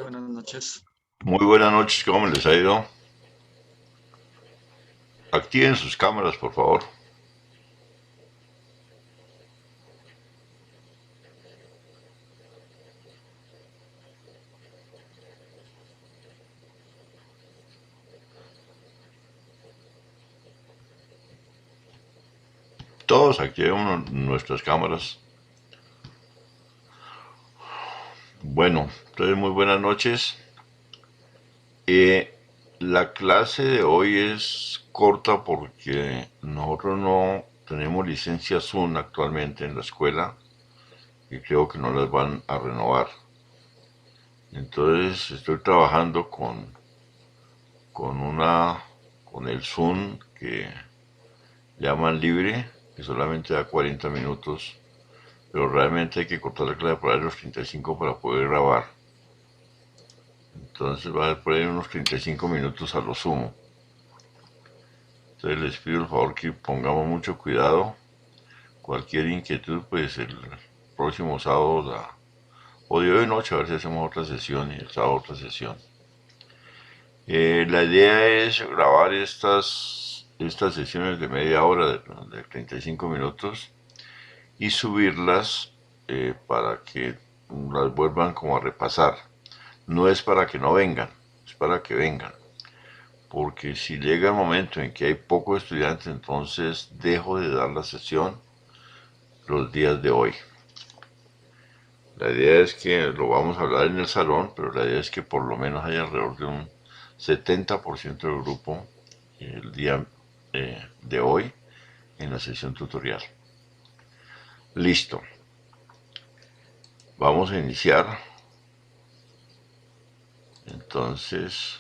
buenas noches. Muy buenas noches, ¿cómo les ha ido? Activen sus cámaras, por favor. Todos activen nuestras cámaras. Bueno, entonces muy buenas noches. Eh, la clase de hoy es corta porque nosotros no tenemos licencia Zoom actualmente en la escuela y creo que no las van a renovar. Entonces estoy trabajando con una con el Zoom que llaman libre, que solamente da 40 minutos, pero realmente hay que cortar la clave por ahí los 35 para poder grabar. Entonces va a ser por ahí unos 35 minutos a lo sumo. Entonces les pido el favor que pongamos mucho cuidado. Cualquier inquietud, pues el próximo sábado o de hoy noche a ver si hacemos otra sesión y el sábado otra sesión. La idea es grabar estas sesiones de media hora, de 35 minutos, y subirlas para que las vuelvan como a repasar. No es para que no vengan, es para que vengan. Porque si llega el momento en que hay pocos estudiantes, entonces dejo de dar la sesión los días de hoy. La idea es que lo vamos a hablar en el salón, pero la idea es que por lo menos haya alrededor de un 70% del grupo el día de hoy en la sesión tutorial. Listo. Vamos a iniciar. Entonces,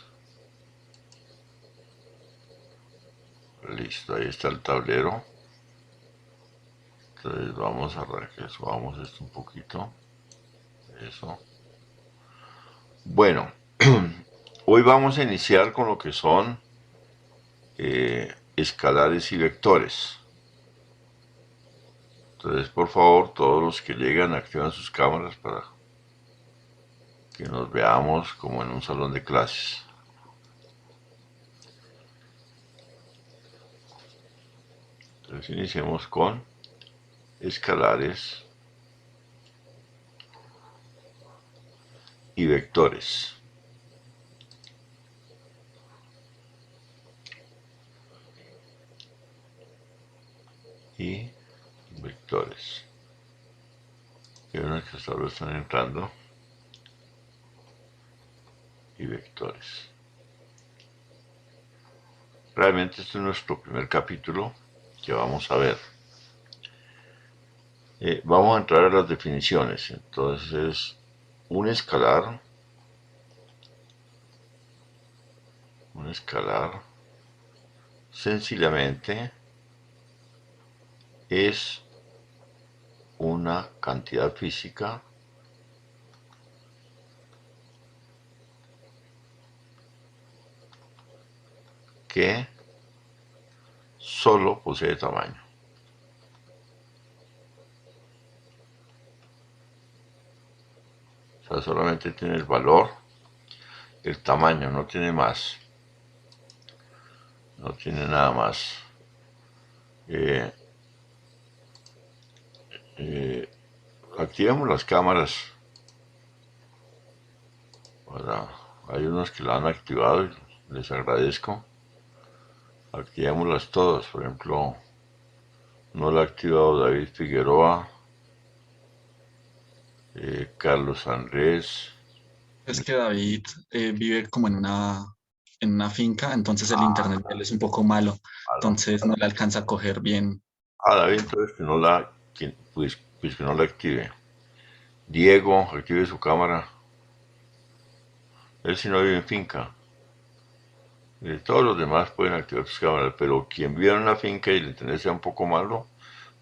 listo, ahí está el tablero. Entonces vamos a arrancar, subamos esto un poquito. Eso. Bueno, hoy vamos a iniciar con lo que son escalares y vectores. Entonces, por favor, todos los que llegan activan sus cámaras para que nos veamos como en un salón de clases. Entonces, iniciemos con escalares y vectores. Y vectores. Y unos que hasta ahora están entrando. Y vectores. Realmente este es nuestro primer capítulo que vamos a ver. Vamos a entrar a las definiciones. Entonces, un escalar, un escalar sencillamente es una cantidad física que solo posee tamaño. O sea, solamente tiene el valor, el tamaño, no tiene más. No tiene nada más. Eh, Activemos las cámaras. Hay unos que la han activado y les agradezco. Activémoslas todas. Por ejemplo, no la ha activado David Figueroa, Carlos Andrés. Es que David vive como en una finca, entonces el internet de él es un poco malo, Malo. entonces no le alcanza a coger bien. David, entonces pues que no la active. Diego, active su cámara. Él si no vive en finca. Todos los demás pueden activar sus cámaras, pero quien vive en una finca y el internet sea un poco malo,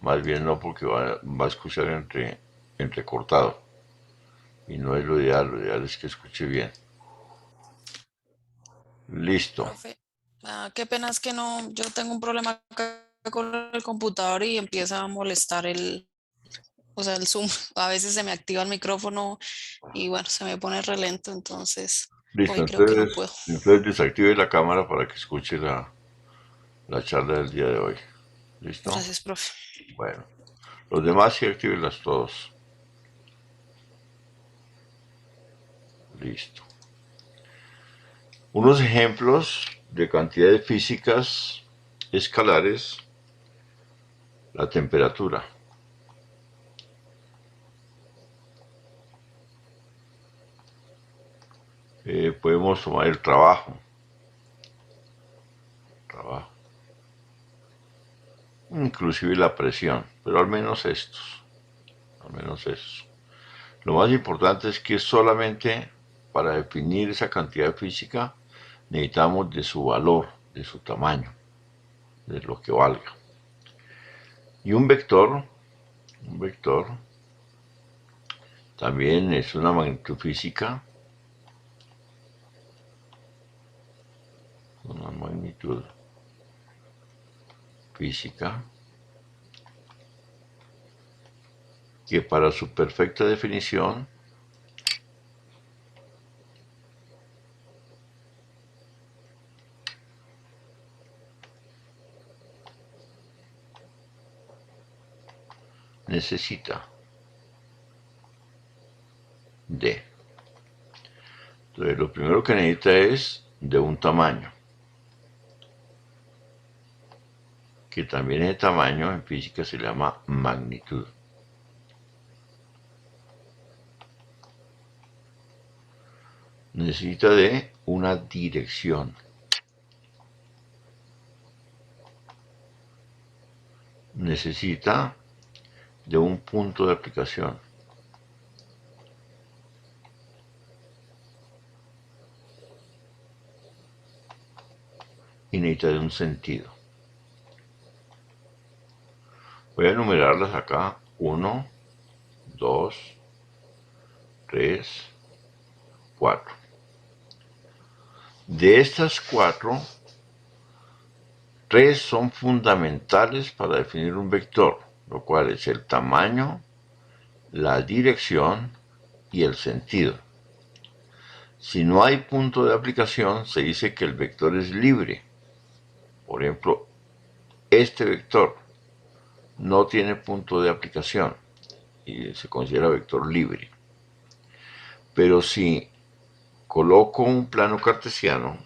más bien no, porque va a escuchar entrecortado. Y no es lo ideal es que escuche bien. Listo. Profe, qué pena es que no, yo tengo un problema acá con el computador y empieza a molestar o sea, el Zoom, a veces se me activa el micrófono y bueno, se me pone relento, entonces Listo, hoy creo que no puedo. entonces desactive la cámara para que escuche la charla del día de hoy. ¿Listo? Gracias, profe. Bueno, los demás sí actívenlas todos. Listo. Unos ejemplos de cantidades físicas escalares, la temperatura. Podemos tomar el trabajo. Inclusive la presión, pero al menos estos. Al menos estos. Lo más importante es que solamente para definir esa cantidad física necesitamos de su valor, de su tamaño, de lo que valga. Y un vector también es una magnitud física, una magnitud física que para su perfecta definición necesita de. Entonces lo primero que necesita es de un tamaño, que también ese tamaño en física se llama magnitud. Necesita de una dirección. Necesita de un punto de aplicación. Y necesita de un sentido. Voy a enumerarlas acá. 1, 2, 3, 4. De estas 4, 3 son fundamentales para definir un vector, lo cual es el tamaño, la dirección y el sentido. Si no hay punto de aplicación, se dice que el vector es libre. Por ejemplo, este vector no tiene punto de aplicación y se considera vector libre. Pero si coloco un plano cartesiano,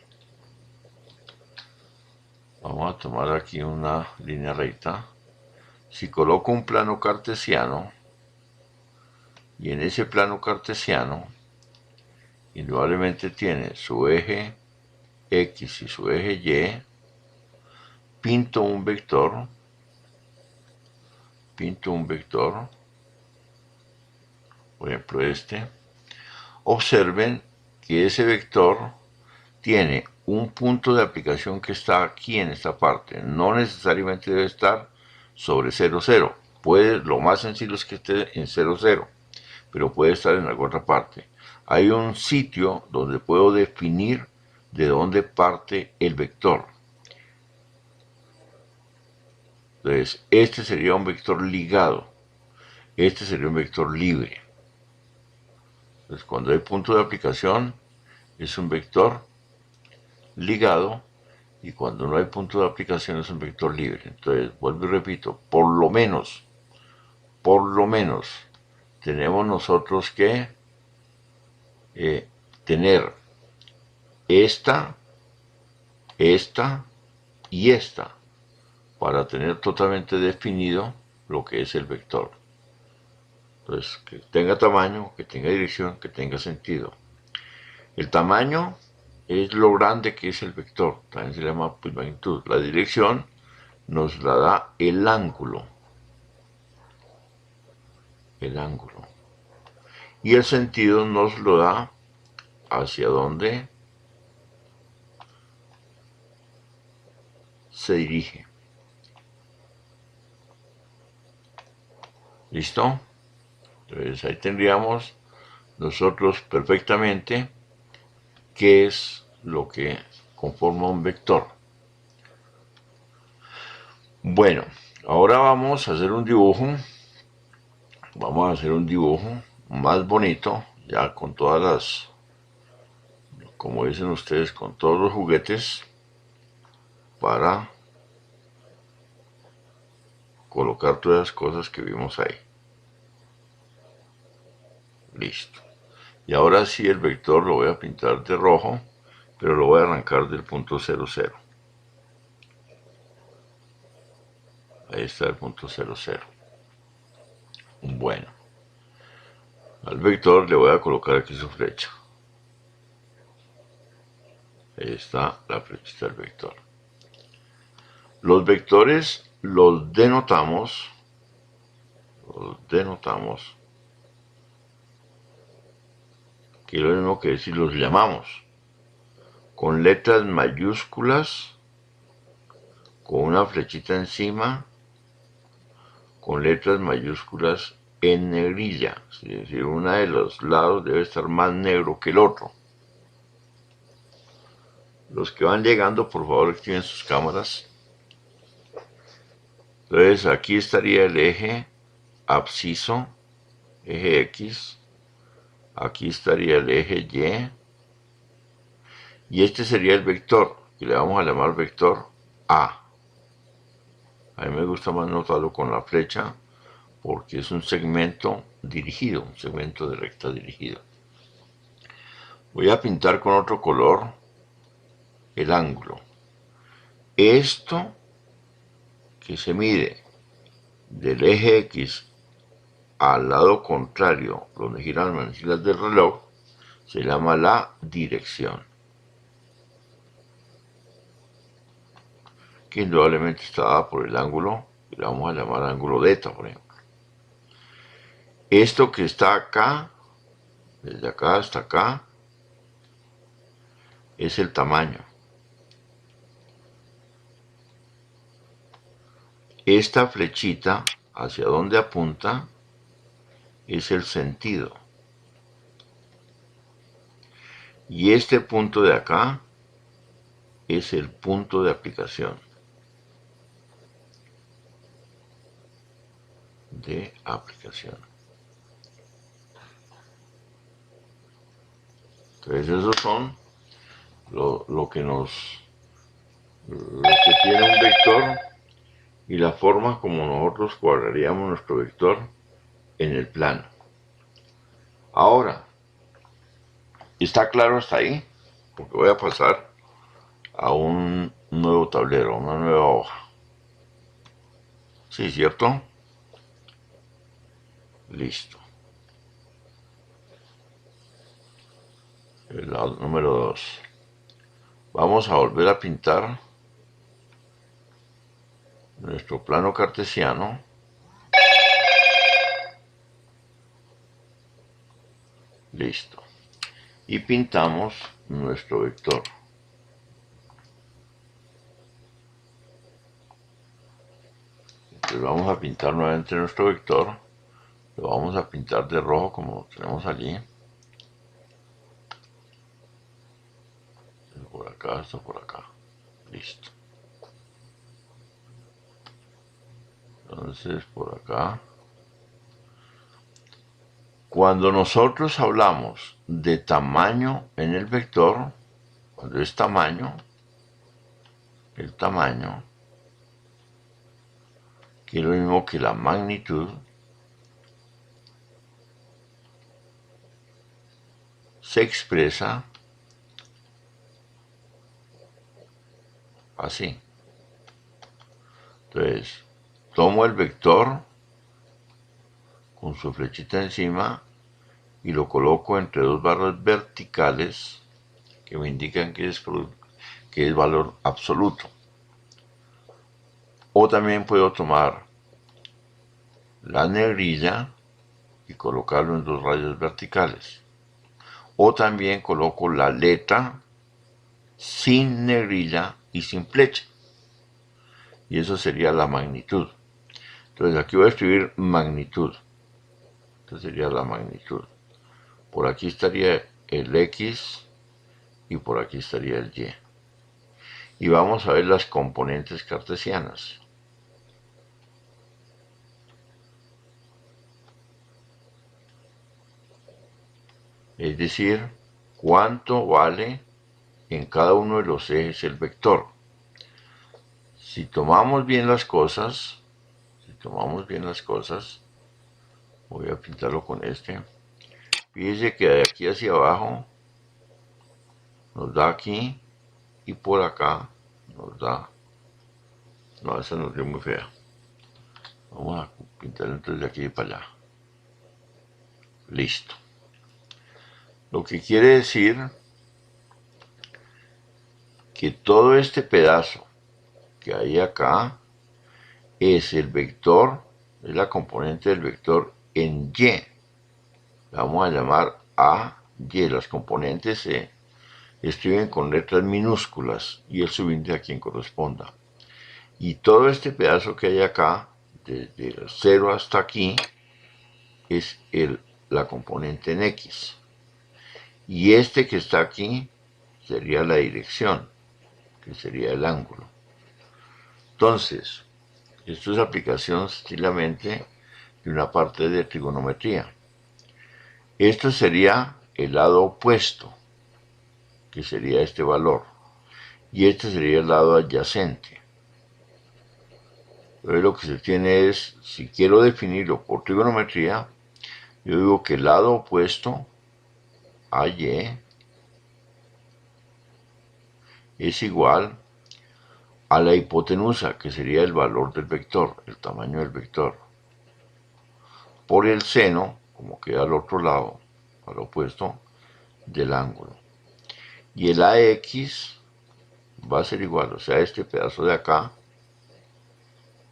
vamos a tomar aquí una línea recta. Si coloco un plano cartesiano y en ese plano cartesiano indudablemente tiene su eje X y su eje Y, pinto un vector, por ejemplo este. Observen que ese vector tiene un punto de aplicación que está aquí en esta parte. No necesariamente debe estar sobre 0, 0. Lo más sencillo es que esté en 0, 0, pero puede estar en alguna otra parte. Hay un sitio donde puedo definir de dónde parte el vector. Entonces, este sería un vector ligado. Este sería un vector libre. Entonces, cuando hay punto de aplicación, es un vector ligado, y cuando no hay punto de aplicación es un vector libre. Entonces, vuelvo y repito, por lo menos, tenemos nosotros que tener esta y esta para tener totalmente definido lo que es el vector. Entonces, que tenga tamaño, que tenga dirección, que tenga sentido. El tamaño es lo grande que es el vector, también se llama pues, magnitud. La dirección nos la da el ángulo. Y el sentido nos lo da hacia dónde se dirige. ¿Listo? Entonces ahí tendríamos nosotros perfectamente qué es lo que conforma un vector. Bueno, ahora vamos a hacer un dibujo vamos a hacer un dibujo más bonito, ya con todas las, como dicen ustedes, con todos los juguetes para colocar todas las cosas que vimos ahí. Listo. Y ahora sí el vector lo voy a pintar de rojo, pero lo voy a arrancar del punto 00. Ahí está el punto 00. Bueno, al vector le voy a colocar aquí su flecha. Ahí está la flechita del vector. Los vectores los denotamos, que es lo mismo que decir los llamamos, con letras mayúsculas, con una flechita encima, con letras mayúsculas en negrilla, es decir, uno de los lados debe estar más negro que el otro. Los que van llegando, por favor, activen sus cámaras. Entonces, aquí estaría el eje absciso, eje X. Aquí estaría el eje Y. Y este sería el vector, que le vamos a llamar vector A. A mí me gusta más notarlo con la flecha, porque es un segmento dirigido, un segmento de recta dirigido. Voy a pintar con otro color el ángulo. Esto que se mide del eje X al lado contrario, donde giran las manecillas del reloj, se llama la dirección, que indudablemente está dada por el ángulo, y le vamos a llamar ángulo delta, por ejemplo. Esto que está acá, desde acá hasta acá, es el tamaño. Esta flechita, hacia donde apunta, es el sentido. Y este punto de acá es el punto de aplicación. Entonces esos son lo que tiene un vector y la forma como nosotros cuadraríamos nuestro vector en el plano. Ahora, ¿está claro hasta ahí? Porque voy a pasar a un nuevo tablero, a una nueva hoja. ¿Sí, cierto? Listo. El lado número 2. Vamos a volver a pintar nuestro plano cartesiano. Listo. Y pintamos nuestro vector. Entonces vamos a pintar nuevamente nuestro vector. Lo vamos a pintar de rojo como lo tenemos allí. Por acá, hasta por acá. Listo. Entonces por acá. Cuando nosotros hablamos de tamaño en el vector, cuando es tamaño, el tamaño, que es lo mismo que la magnitud, se expresa así. Entonces, tomo el vector con su flechita encima y lo coloco entre dos barras verticales que me indican que es valor absoluto. O también puedo tomar la negrilla y colocarlo en dos rayas verticales. O también coloco la letra sin negrilla y sin flecha. Y eso sería la magnitud. Entonces aquí voy a escribir magnitud. Esta sería la magnitud. Por aquí estaría el X y por aquí estaría el Y. Y vamos a ver las componentes cartesianas. es decir, cuánto vale en cada uno de los ejes el vector. Si tomamos bien las cosas, voy a pintarlo con este. Fíjese que de aquí hacia abajo nos da aquí y por acá nos da. No, esa nos dio muy fea. Vamos a pintarlo entonces de aquí para allá. Listo. Lo que quiere decir que todo este pedazo que hay acá es el vector, es la componente del vector en Y. La vamos a llamar A, Y. Las componentes se escriben con letras minúsculas y el subíndice a quien corresponda. Y todo este pedazo que hay acá, desde el 0 hasta aquí, es la componente en X. Y este que está aquí sería la dirección, que sería el ángulo. Entonces, esto es aplicación sencillamente de una parte de trigonometría. Esto sería el lado opuesto, que sería este valor. Y este sería el lado adyacente. Entonces lo que se tiene es, si quiero definirlo por trigonometría, yo digo que el lado opuesto a Y es igual a la hipotenusa, que sería el valor del vector, el tamaño del vector, por el seno, como queda al otro lado, al opuesto, del ángulo. Y el AX va a ser igual, o sea, este pedazo de acá,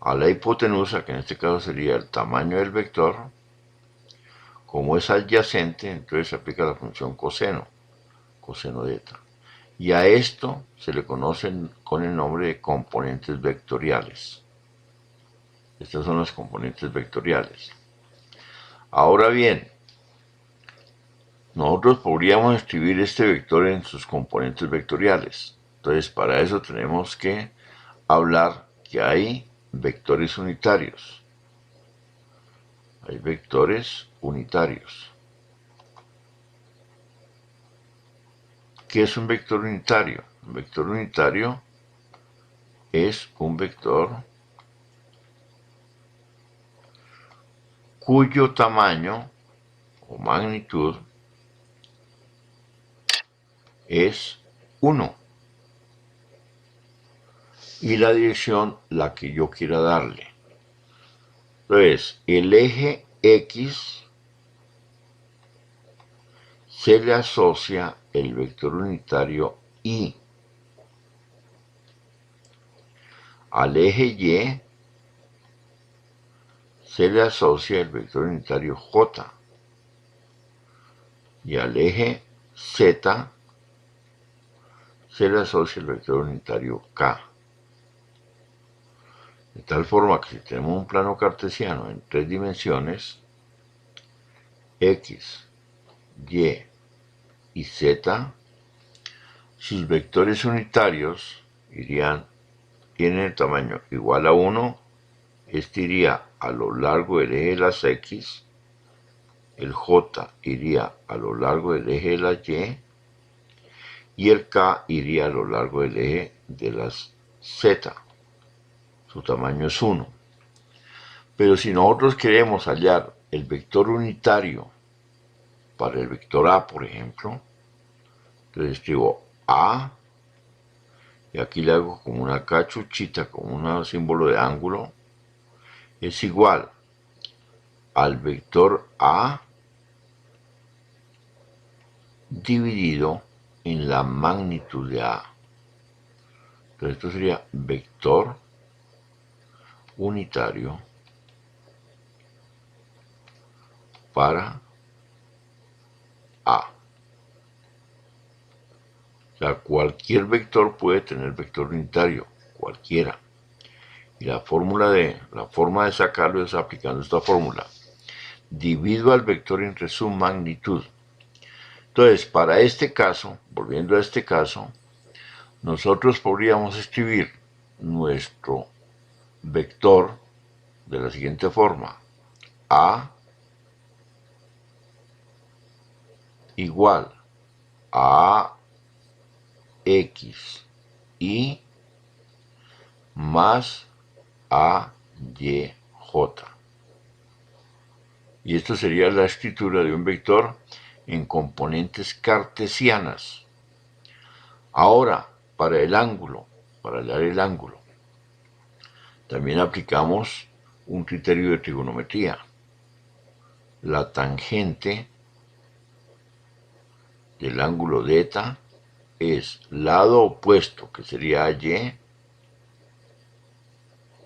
a la hipotenusa, que en este caso sería el tamaño del vector. Como es adyacente, entonces se aplica la función coseno, coseno de eta. Y a esto se le conocen con el nombre de componentes vectoriales. Estas son las componentes vectoriales. Ahora bien, nosotros podríamos escribir este vector en sus componentes vectoriales. Entonces, para eso tenemos que hablar que hay vectores unitarios. Hay vectores unitarios. ¿Qué es un vector unitario? Un vector unitario es un vector cuyo tamaño o magnitud es 1 y la dirección la que yo quiera darle. Entonces, el eje X se le asocia el vector unitario Y. Al eje Y se le asocia el vector unitario J. Y al eje Z se le asocia el vector unitario K. De tal forma que si tenemos un plano cartesiano en 3 dimensiones, X, Y y Z, sus vectores unitarios tienen el tamaño igual a 1, este iría a lo largo del eje de las X, el J iría a lo largo del eje de las y el K iría a lo largo del eje de las Z. Su tamaño es 1. Pero si nosotros queremos hallar el vector unitario para el vector A, por ejemplo, entonces escribo A, y aquí le hago como una cachuchita, como un símbolo de ángulo, es igual al vector A dividido en la magnitud de A. Entonces esto sería vector unitario para A. O sea, cualquier vector puede tener vector unitario, cualquiera. Y la forma de sacarlo es aplicando esta fórmula. Divido al vector entre su magnitud. Entonces, para este caso, volviendo a este caso, nosotros podríamos escribir nuestro vector de la siguiente forma. A igual a x y más a y j. Y esto sería la escritura de un vector en componentes cartesianas. Ahora, para hallar el ángulo, también aplicamos un criterio de trigonometría. La tangente del ángulo delta es lado opuesto, que sería y,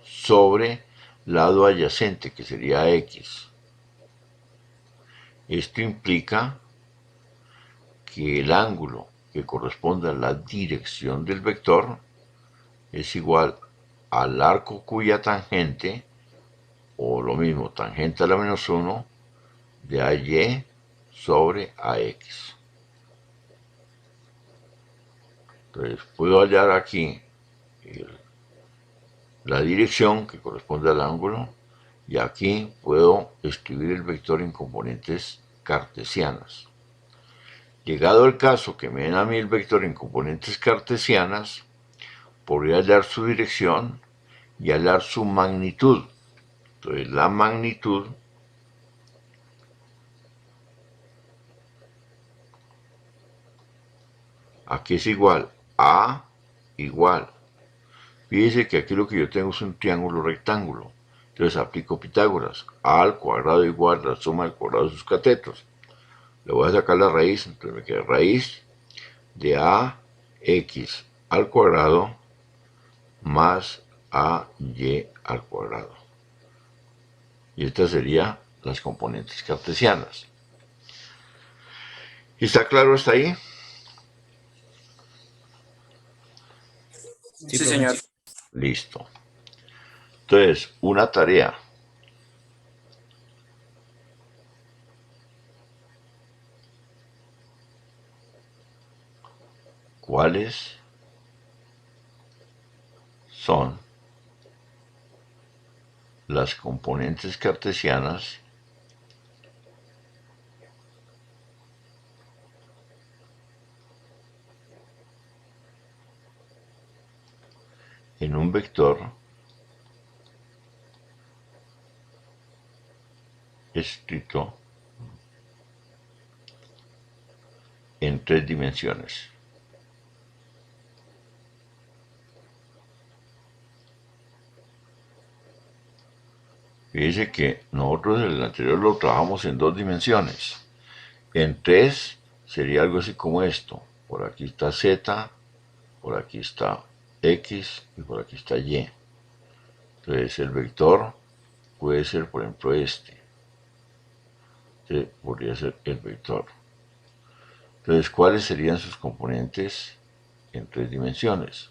sobre lado adyacente, que sería x. Esto implica que el ángulo que corresponde a la dirección del vector es igual al arco cuya tangente, o lo mismo, tangente a la menos 1, de AY sobre AX. Entonces puedo hallar aquí la dirección que corresponde al ángulo, y aquí puedo escribir el vector en componentes cartesianas. Llegado el caso que me den a mí el vector en componentes cartesianas, podría hallar su dirección y hallar su magnitud. Entonces la magnitud aquí es igual a igual. Fíjese que aquí lo que yo tengo es un triángulo rectángulo. Entonces aplico Pitágoras. A al cuadrado igual a la suma del cuadrado de sus catetos. Le voy a sacar la raíz, entonces me queda raíz de ax al cuadrado más ay al cuadrado. Y estas serían las componentes cartesianas. ¿Está claro hasta ahí? Sí, señor. Listo. Entonces, una tarea. ¿Cuáles son las componentes cartesianas en un vector escrito en 3 dimensiones? Fíjese que nosotros el anterior lo trabajamos en 2 dimensiones. En 3 sería algo así como esto. Por aquí está Z, por aquí está X y por aquí está Y. Entonces el vector puede ser, por ejemplo, este. Podría ser el vector. Entonces, ¿cuáles serían sus componentes en 3 dimensiones?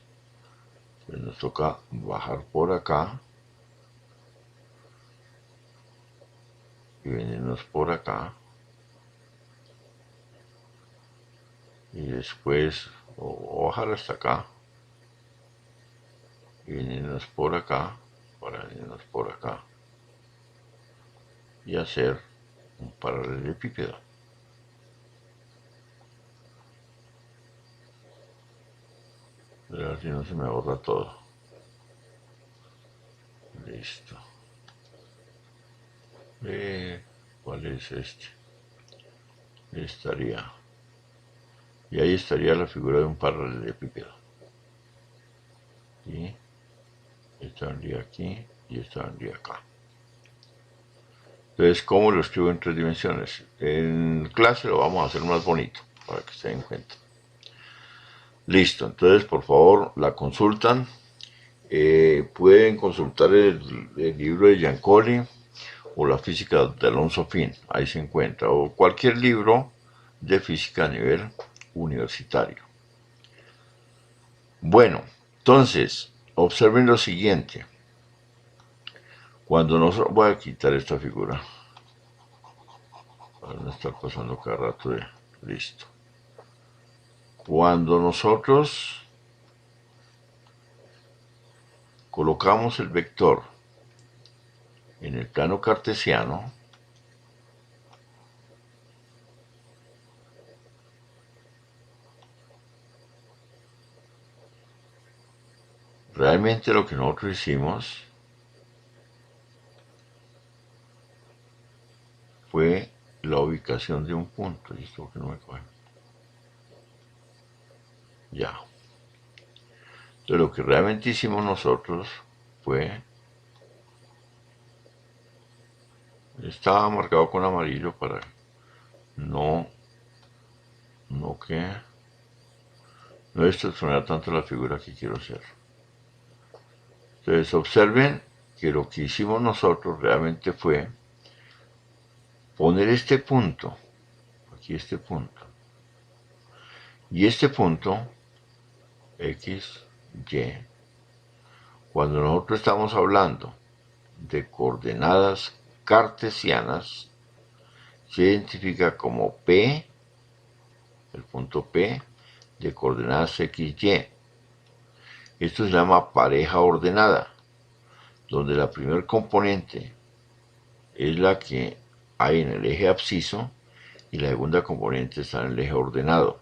Pues nos toca bajar por acá y venirnos por acá, y después o bajar hasta acá y venirnos por acá para venirnos por acá y hacer un paralelepípedo. A ver si no se me borra todo. Listo. ¿Cuál es este? Estaría. Y ahí estaría la figura de un paralelepípedo. Y esta vendría aquí y esta vendría acá. Entonces, ¿cómo lo escribo en 3 dimensiones? En clase lo vamos a hacer más bonito, para que se den cuenta. Listo, entonces por favor la consultan. Pueden consultar el libro de Giancoli o la física de Alonso Fin, ahí se encuentra, o cualquier libro de física a nivel universitario. Bueno, entonces, observen lo siguiente. Cuando nosotros... Voy a quitar esta figura para no estar pasando cada rato de... Listo. Cuando nosotros colocamos el vector en el plano cartesiano, realmente lo que nosotros hicimos fue la ubicación de un punto. Y esto que no me coge. Ya. Entonces lo que realmente hicimos nosotros fue, estaba marcado con amarillo para no distorsionar tanto la figura que quiero hacer. Entonces observen que lo que hicimos nosotros realmente fue poner este punto, aquí este punto, y este punto, X, Y, cuando nosotros estamos hablando de coordenadas cartesianas, se identifica como P, el punto P, de coordenadas X, Y. Esto se llama pareja ordenada, donde la primer componente es la que hay en el eje absciso y la segunda componente está en el eje ordenado.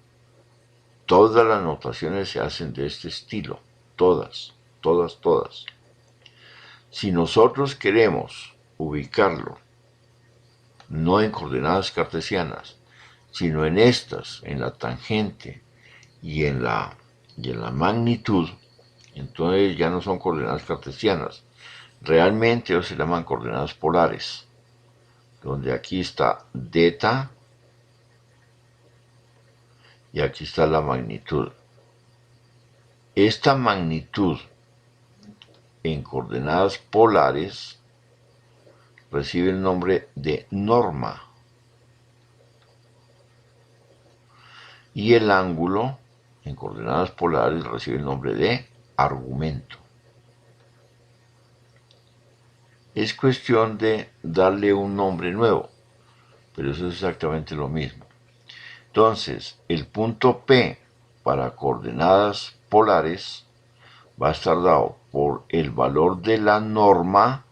Todas las notaciones se hacen de este estilo, todas. Si nosotros queremos ubicarlo, no en coordenadas cartesianas, sino en estas, en la tangente y en la magnitud, entonces ya no son coordenadas cartesianas. Realmente ellos se llaman coordenadas polares, donde aquí está delta y aquí está la magnitud. Esta magnitud en coordenadas polares recibe el nombre de norma y el ángulo en coordenadas polares recibe el nombre de argumento. Es cuestión de darle un nombre nuevo, pero eso es exactamente lo mismo. Entonces, el punto P para coordenadas polares va a estar dado por el valor de la norma,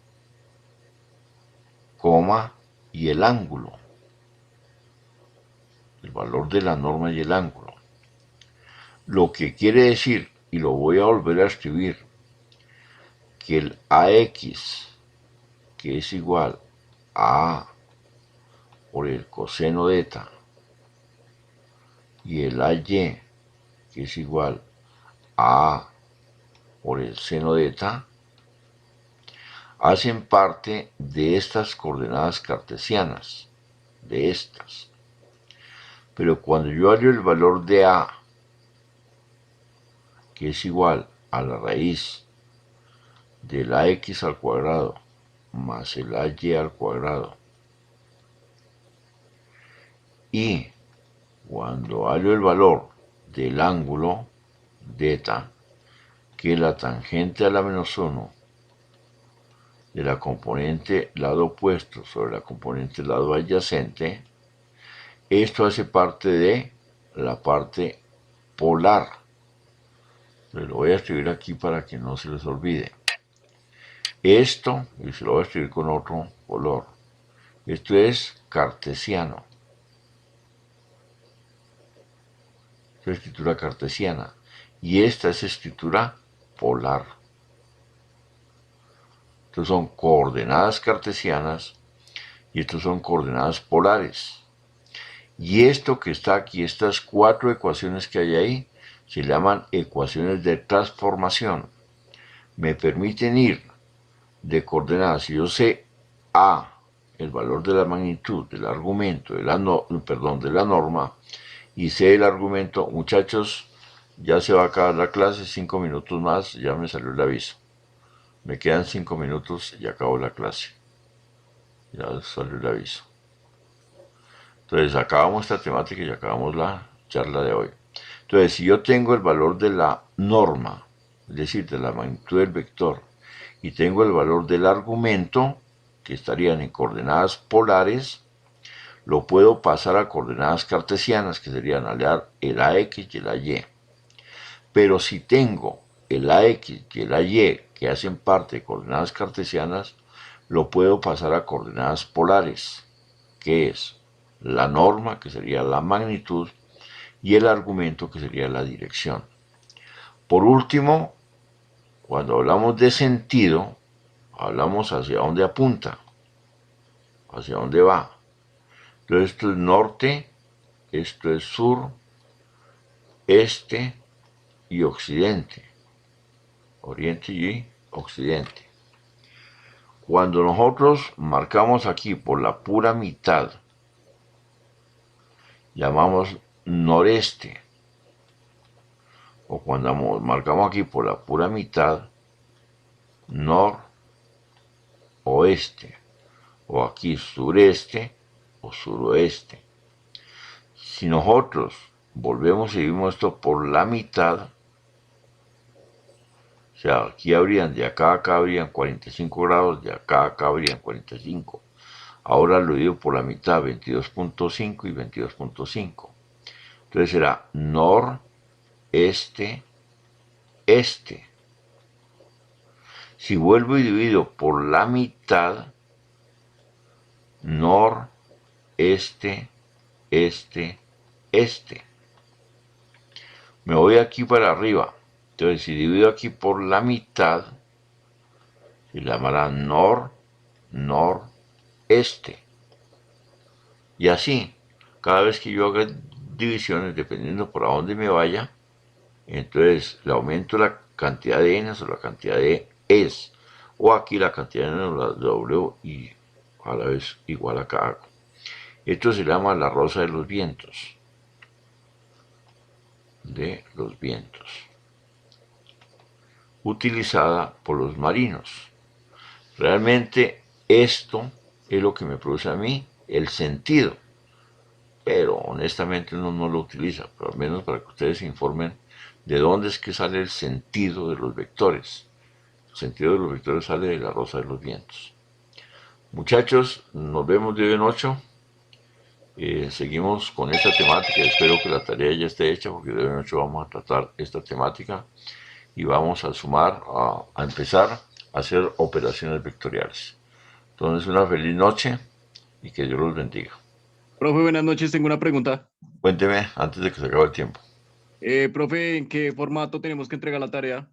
coma, y el ángulo. El valor de la norma y el ángulo. Lo que quiere decir, y lo voy a volver a escribir, que el AX, que es igual a A por el coseno de eta, y el AY, que es igual a A por el seno de eta, hacen parte de estas coordenadas cartesianas, de estas. Pero cuando yo hallo el valor de A, que es igual a la raíz de la X al cuadrado más el AY al cuadrado, y cuando hallo el valor del ángulo delta, que es la tangente a la menos 1 de la componente lado opuesto sobre la componente lado adyacente, esto hace parte de la parte polar. Lo voy a escribir aquí para que no se les olvide. Esto, y se lo voy a escribir con otro color, esto es cartesiano. Esta es escritura cartesiana. Y esta es escritura polar. Estos son coordenadas cartesianas y estos son coordenadas polares. Y esto que está aquí, estas 4 ecuaciones que hay ahí, se llaman ecuaciones de transformación. Me permiten ir de coordenadas. Si yo sé A, el valor de la magnitud, del argumento, de la norma, y sé el argumento, muchachos, ya se va a acabar la clase, 5 minutos más, ya me salió el aviso. Me quedan 5 minutos y acabo la clase. Ya salió el aviso. Entonces acabamos esta temática y acabamos la charla de hoy. Entonces, si yo tengo el valor de la norma, es decir, de la magnitud del vector, y tengo el valor del argumento, que estarían en coordenadas polares, lo puedo pasar a coordenadas cartesianas, que serían el AX y el AY. Pero si tengo el AX y el AY, que hacen parte de coordenadas cartesianas, lo puedo pasar a coordenadas polares, que es la norma, que sería la magnitud, y el argumento, que sería la dirección. Por último, Cuando hablamos de sentido, hablamos hacia dónde apunta, hacia dónde va. Entonces esto es norte, esto es sur, este y occidente. Oriente y occidente. Cuando nosotros marcamos aquí por la pura mitad, llamamos noreste. O cuando marcamos aquí por la pura mitad, noroeste. O aquí sureste o suroeste. Si nosotros volvemos y vimos esto por la mitad, o sea, aquí habrían, de acá a acá habrían 45 grados, de acá a acá habrían 45. Ahora lo divido por la mitad, 22.5 y 22.5. Entonces será noreste, este. Si vuelvo y divido por la mitad, noreste, este, este. Me voy aquí para arriba. Entonces, si divido aquí por la mitad, se llamará noreste. Y así, cada vez que yo haga divisiones, dependiendo por a dónde me vaya, entonces le aumento la cantidad de n's o la cantidad de es. O aquí la cantidad de n o la w y a la vez igual acá. Esto se llama la rosa de los vientos. Utilizada por los marinos. Realmente esto es lo que me produce a mí el sentido, pero honestamente uno no lo utiliza, pero al menos para que ustedes se informen de dónde es que sale el sentido de los vectores. El sentido de los vectores sale de la rosa de los vientos. Muchachos, nos vemos de hoy en 8. Seguimos con esta temática. Espero que la tarea ya esté hecha, porque de hoy en 8 vamos a tratar esta temática y vamos a sumar, a empezar a hacer operaciones vectoriales. Entonces, una feliz noche y que Dios los bendiga. Profe, buenas noches. Tengo una pregunta. Cuénteme antes de que se acabe el tiempo. Profe, ¿en qué formato tenemos que entregar la tarea?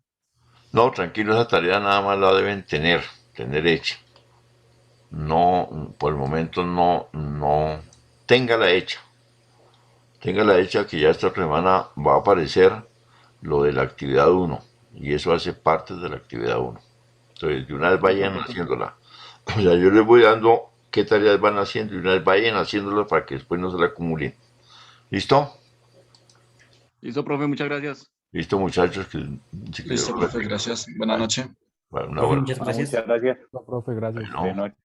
No, tranquilo, esa tarea nada más la deben tener hecha. No, por el momento no, téngala hecha. Téngala hecha, que ya esta semana va a aparecer lo de la actividad 1 y eso hace parte de la actividad 1. Entonces, de una vez vayan haciéndola. O sea, yo les voy dando qué tareas van haciendo y una vez vayan haciéndolas para que después no se la acumulen. ¿Listo? Listo, profe, muchas gracias. Listo, muchachos. Listo, profe, gracias. Buenas noches. Bueno, Profe, muchas gracias. Muchas gracias. No, profe, gracias. Bueno. Buenas noches.